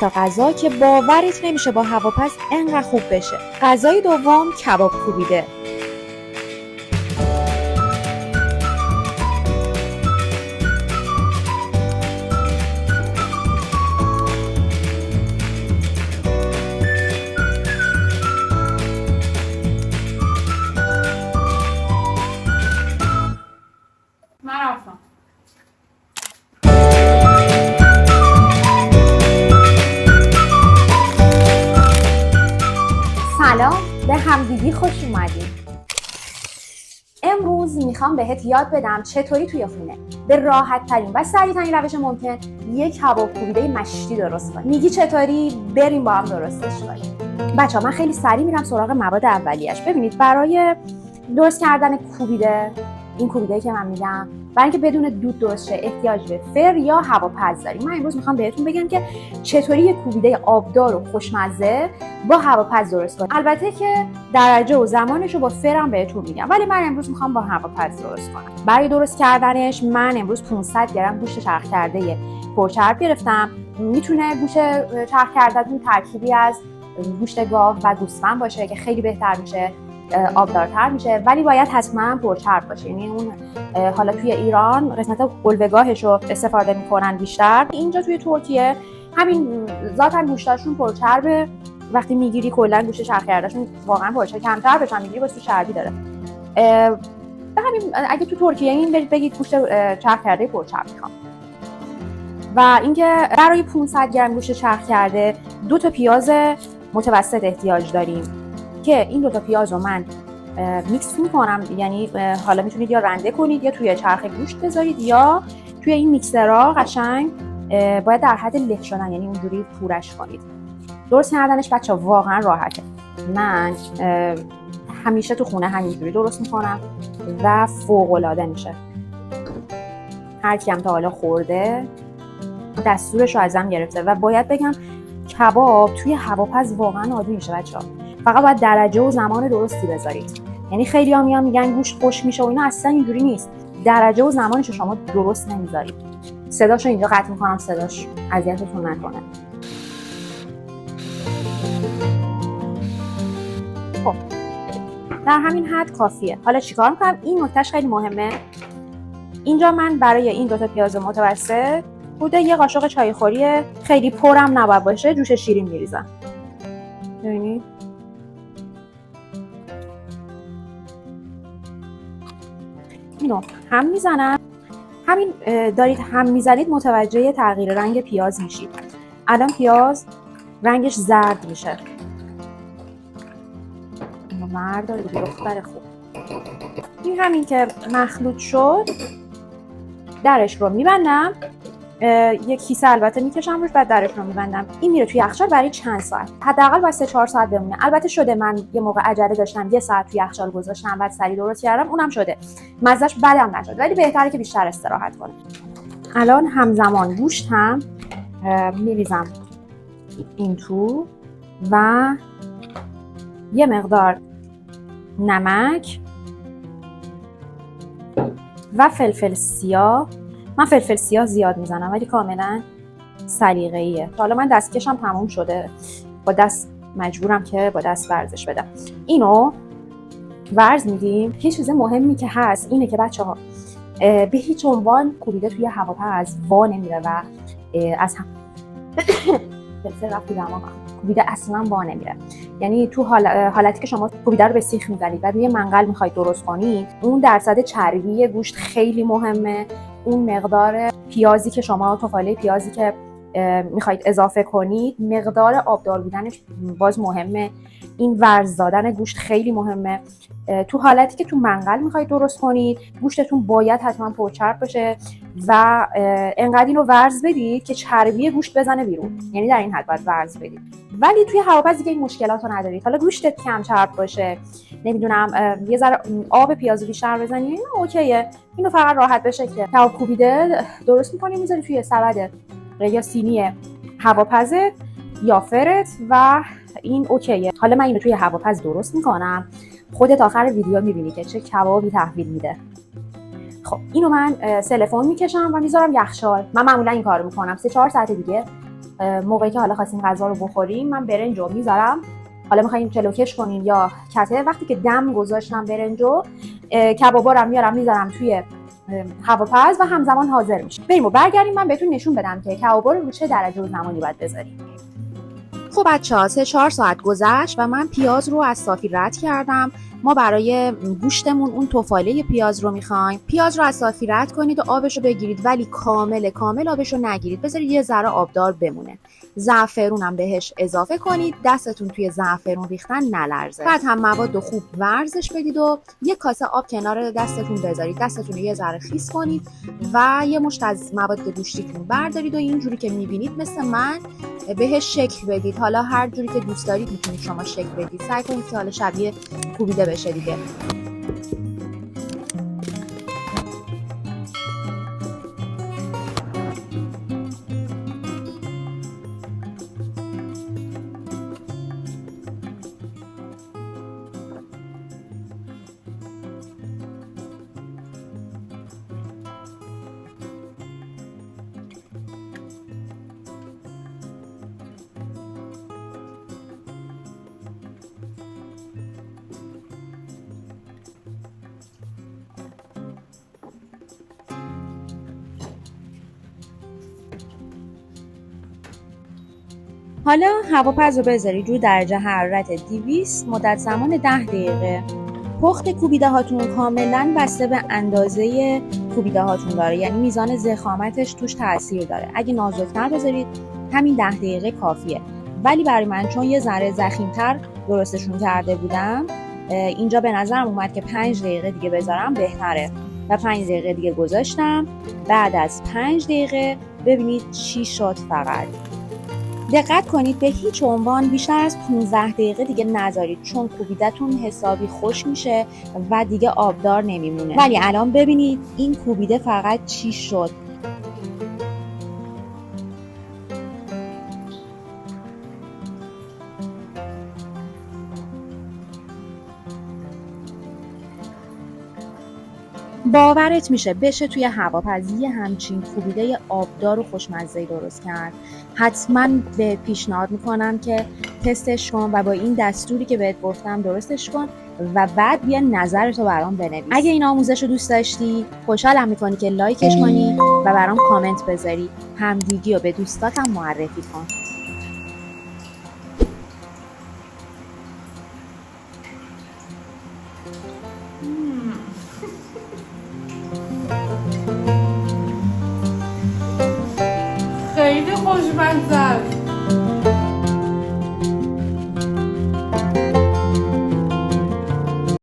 تا غذا که باورت نمیشه با هواپز انقدر خوب بشه. غذای دوم کباب کوبیده. سلام، به همدیگی خوش اومدید. امروز میخوام بهت یاد بدم چطوری توی خونه به راحت ترین و سریع ترین روش ممکن یک کباب کوبیده مشتی درست کنی. میگی چطوری؟ بریم با هم درستش کنیم. بچه‌ها من خیلی سریع میرم سراغ مواد اولیه‌اش. ببینید برای درست کردن کوبیده، این کوبیده‌ای که من میگم، برای اینکه بدون دود درست شه احتیاج به فر یا هواپز داریم. من امروز میخوام بهتون بگم که چطوری یک کوبیده آبدار و خوشمزه با هواپز درست کنیم. البته که درجه و زمانش رو با فرم بهتون میگم، ولی من امروز میخوام با هواپز درست کنم. برای درست کردنش من امروز 500 گرم گوشت چرخ کرده پرچرب گرفتم. میتونه گوشت چرخ کردهتون ترکیبی از گوشت گاو و گوسفند باشه که خیلی بهتر میشه، آبدارتر میشه، ولی باید حتما پرچرب باشه. یعنی اون حالا توی ایران قسمت قلبگاهش رو استفاده میکنن بیشتر. اینجا توی ترکیه همین ذاتاً گوشتاشون پرچربه. وقتی میگیری کلا گوشت چرخ کردهشون واقعا پرچرب کمتر بشن میگیری واسه چربی داره. همین اگه تو ترکیه این بگید گوشت چرخ کرده پرچرب میخوام. و اینکه برای 500 گرم گوشت چرخ کرده 2 تا پیاز متوسط احتیاج داریم که این 2 تا پیاز رو من میکس میکنم. یعنی حالا میتونید یا رنده کنید یا توی چرخ گوشت بذارید یا توی این میکسرها قشنگ باید در حد له شدن، یعنی اونجوری پورش کنید. درست کردنش بچه‌ها واقعا راحته. من همیشه تو خونه همینجوری درست میکنم و فوق العاده میشه. هر کی هم تا حالا خورده دستورش رو ازم گرفته و باید بگم کباب توی هواپز واقعا عالی میشه بچه‌ها. فقط باید درجه و زمان درستی بذارید. یعنی خیلی‌ها میگن گوشت خشک میشه و اینا، اصلا اینجوری نیست. درجه و زمانش رو شما درست نمیذارید. صداشو اینجا قطع میکنم، صداش اذیتتون نکنه. خب در همین حد کافیه. حالا چیکار میکنم؟ این نکتهش خیلی مهمه. اینجا من برای این 2 تا پیاز متوسط بوده یه قاشق چایخوری، خیلی پرم نباید باشه، جوش شیرین میریزم. ببینید اینو هم میزنم. همین دارید هم میزنید متوجه تغییر رنگ پیاز میشید. الان پیاز رنگش زرد میشه. اینو مرد داره دیگه، دختر خوب. این همین که مخلوط شد درش رو میبندم. یک کیسه البته میکشم روش، بعد درش رو میبندم. این میره توی یخچال برای چند ساعت، حداقل باید 3-4 ساعت بمونه. البته شده من یه موقع عجله داشتم 1 ساعت توی یخچال گذاشتم بعد سریع درست کردم، اونم شده. مزهش بدم نشد، ولی بهتره که بیشتر استراحت کنه. الان همزمان گوشت هم میریزم این تو و یه مقدار نمک و فلفل سیاه. من فلفل سیاه زیاد میزنم ولی کاملا سلیقه‌ایه. حالا من دستکشم تموم شده، با دست مجبورم که با دست ورزش بدم. اینو ورز میدیم. یه چیز مهمی که هست اینه که بچه‌ها به هیچ عنوان کوبیده توی هواپز وا نمیره و از هم فلفل رفت دماغم. کوبیده اصلا وا نمیره. یعنی تو حالتی که شما کوبیده رو به سیخ می‌زنید و روی منقل می‌خواید درست کنید، اون درصد چربی گوشت خیلی مهمه. اون مقدار پیازی که شما تفاله پیازی که میخواید اضافه کنید، مقدار آبدار بودنش باز مهمه. این ورز دادن گوشت خیلی مهمه. تو حالتی که تو منقل میخواید درست کنید گوشتتون باید حتما پرچرب باشه و انقدر اینو ورز بدید که چربی گوشت بزنه بیرون. یعنی در این حد باید ورز بدید. ولی توی هواپز دیگه این مشکلات رو ندارید. حالا گوشتت کم چرب باشه، نمیدونم یه ذره آب پیازو بیشتر بزنید، اینو اوکیه. اینو فقط راحت بشه که کباب کوبیده درست می‌کنی، می‌ذاری توی سبد یا سینی هواپزت یا فرت و این اوکیه. حالا من اینو توی هواپز درست می‌کنم. خودت آخر ویدیو می‌بینی که چه کبابی تحویل میده. خب اینو من سلفون میکشم و میذارم یخچال. من معمولا این کارو میکنم 3-4 ساعت دیگه موقعی که حالا خواستیم غذا رو بخوریم من برنج رو میذارم، حالا میخوایم جلوکش کنیم یا کته. وقتی که دم گذاشتم برنجو، کبابا رو میارم میذارم توی هواپز و همزمان حاضر میشه. بریم و برگردیم من بهتون نشون بدم که کبابا رو چه درجه و زمانی باید بذاریم. خب بچه‌ها 3-4 ساعت گذشت و من پیاز رو از صافی رد کردم. ما برای گوشتمون اون تفاله پیاز رو میخوایم. پیاز رو از صافی رد کنید و آبش رو بگیرید، ولی کامل آبش رو نگیرید، بذارید یه ذره آبدار بمونه. زعفرون هم بهش اضافه کنید، دستتون توی زعفرون ریختن نلرزه. بعد هم مواد رو خوب ورزش بدید و یه کاسه آب کنار دستتون بذارید، دستتون رو یه ذره خیس کنید و یه مشت از مواد گوشتیتون بردارید و اینجوری که میبینید مثل من بهش شکل بدید. حالا هر جوری که دوست دارید میتونید شما شکل بدید. سعی کنید که حالا شبیه کوبیده بشه دیگه. حالا هواپز رو بذارید روی درجه حرارت 200 مدت زمان 10 دقیقه. پخت کوبیده هاتون کاملا بسته به اندازه کوبیده هاتون داره، یعنی میزان ضخامتش توش تاثیر داره. اگه نازک‌تر بذارید همین 10 دقیقه کافیه، ولی برای من چون یه ذره ضخیم‌تر درستشون کرده بودم اینجا به نظرم اومد که 5 دقیقه دیگه بذارم بهتره و 5 دقیقه دیگه گذاشتم. بعد از 5 دقیقه ببینید چی شد. فقط دقت کنید به هیچ عنوان بیشتر از 15 دقیقه دیگه نذارید، چون کوبیده‌تون حسابی خوش میشه و دیگه آبدار نمیمونه. ولی الان ببینید این کوبیده فقط چی شد. باورت میشه بشه توی هواپز یه همچین کوبیده آبدار و خوشمزه‌ای درست کرد؟ حتما به پیشنهاد میکنم که تستش کن و با این دستوری که بهت گفتم درستش کن و بعد بیا نظرتو برام بنویس. اگه این آموزش رو دوست داشتی خوشحالم میکنی که لایکش کنی و برام کامنت بذاری. همدیگی رو به دوستاتم معرفی کن. خیلی خوشمزه است.